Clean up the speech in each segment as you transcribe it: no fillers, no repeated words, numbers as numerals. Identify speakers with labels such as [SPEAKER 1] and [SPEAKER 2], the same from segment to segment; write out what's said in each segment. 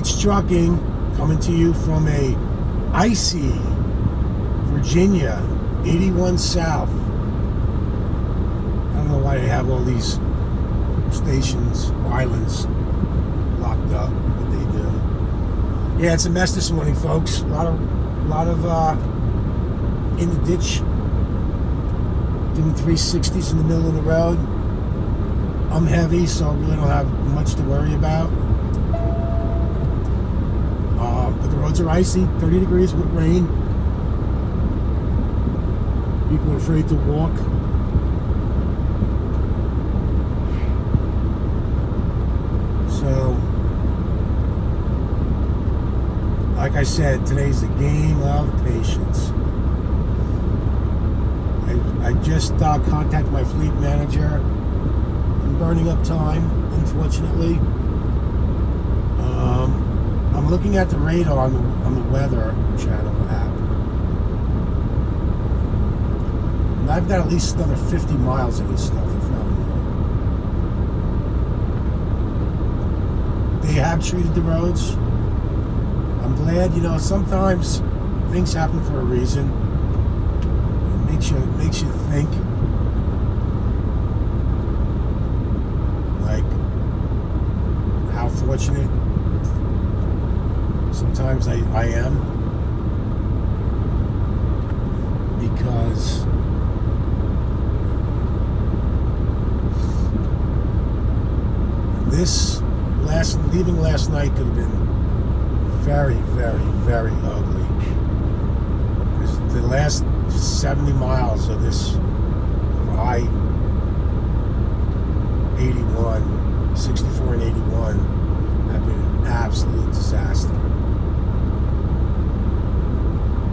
[SPEAKER 1] BigH Trucking, coming to you from a icy Virginia, 81 South. I don't know why they have all these stations, islands locked up, but they do. Yeah, it's a mess this morning, folks. A lot of in the ditch, doing 360s in the middle of the road. I'm heavy, so I really don't have much to worry about. But the roads are icy, 30 degrees with rain. People are afraid to walk. So, like I said, today's a game of patience. I just contacted my fleet manager. I'm burning up time, unfortunately. I'm looking at the radar on the weather channel app. And I've got at least another 50 miles of this stuff. They have treated the roads. I'm glad, sometimes things happen for a reason. It makes you think. Like how fortunate sometimes I am, because leaving last night could have been very, very, very ugly. Because the last 70 miles of this I-81, 64 and 81 have been an absolute disaster.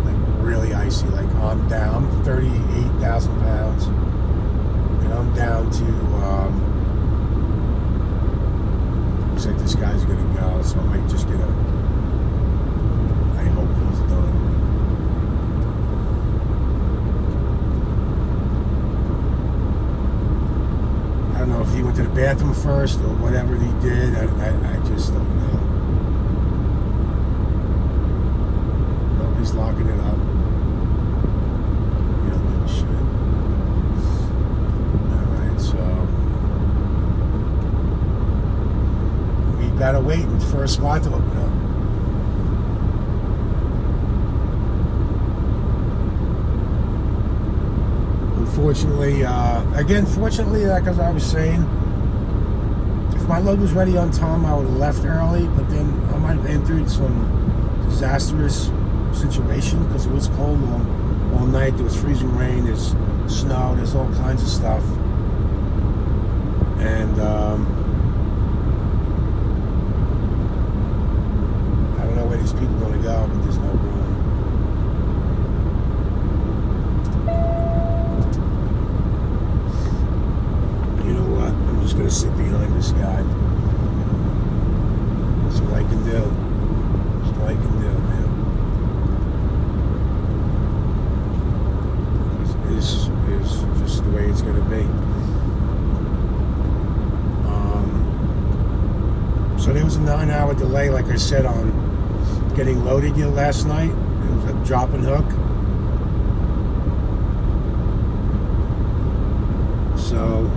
[SPEAKER 1] Like really icy. Like I'm 38,000 pounds, and I'm down to looks like this guy's gonna go, so I might just I hope he's done. I don't know if he went to the bathroom first or whatever he did. I just don't know. Nobody's locking it up. You don't give a shit. Alright, so gotta wait for a spot to open up. Unfortunately, fortunately, like as I was saying, if my load was ready on time, I would have left early, but then I might have entered some disastrous situation because it was cold all night. There was freezing rain, there's snow, there's all kinds of stuff. And, where these people want to go, but there's no room. You know what? I'm just gonna sit behind this guy. That's what I can do. That's what I can do, man. This is just the way it's gonna be. So there was a 9-hour delay, like I said, on getting loaded last night. It was a drop and hook. So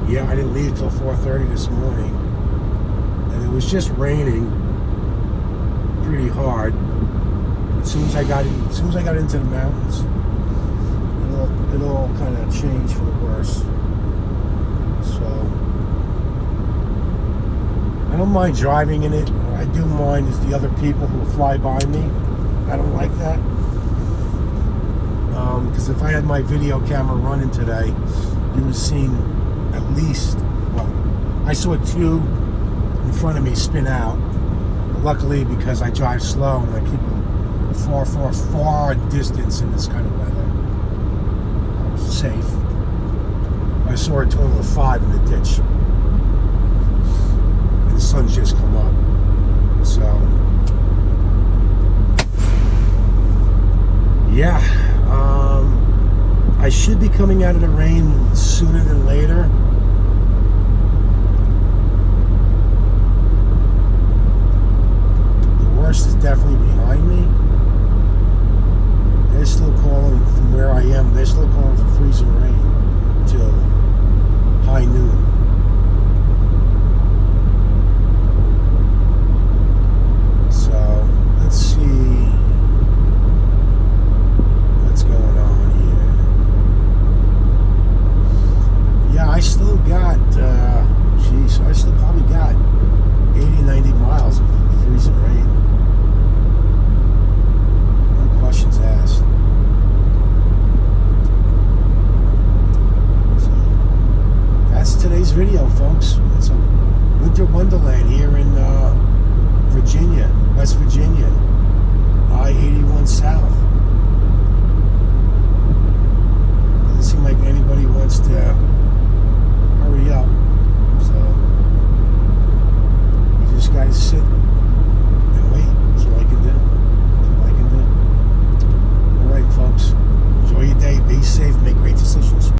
[SPEAKER 1] yeah, I didn't leave till 4:30 this morning, and it was just raining pretty hard. As soon as I got into the mountains, it all kind of changed for the worse. So I don't mind driving in it. What I do mind is the other people who fly by me. I don't like that. Because if I had my video camera running today, you would have seen at least, I saw 2 in front of me spin out. But luckily, because I drive slow and I keep a far distance in this kind of weather, I was safe. I saw a total of 5 in the ditch. The sun's just come up, so yeah, I should be coming out of the rain sooner than later. First is definitely behind me. They're still calling from where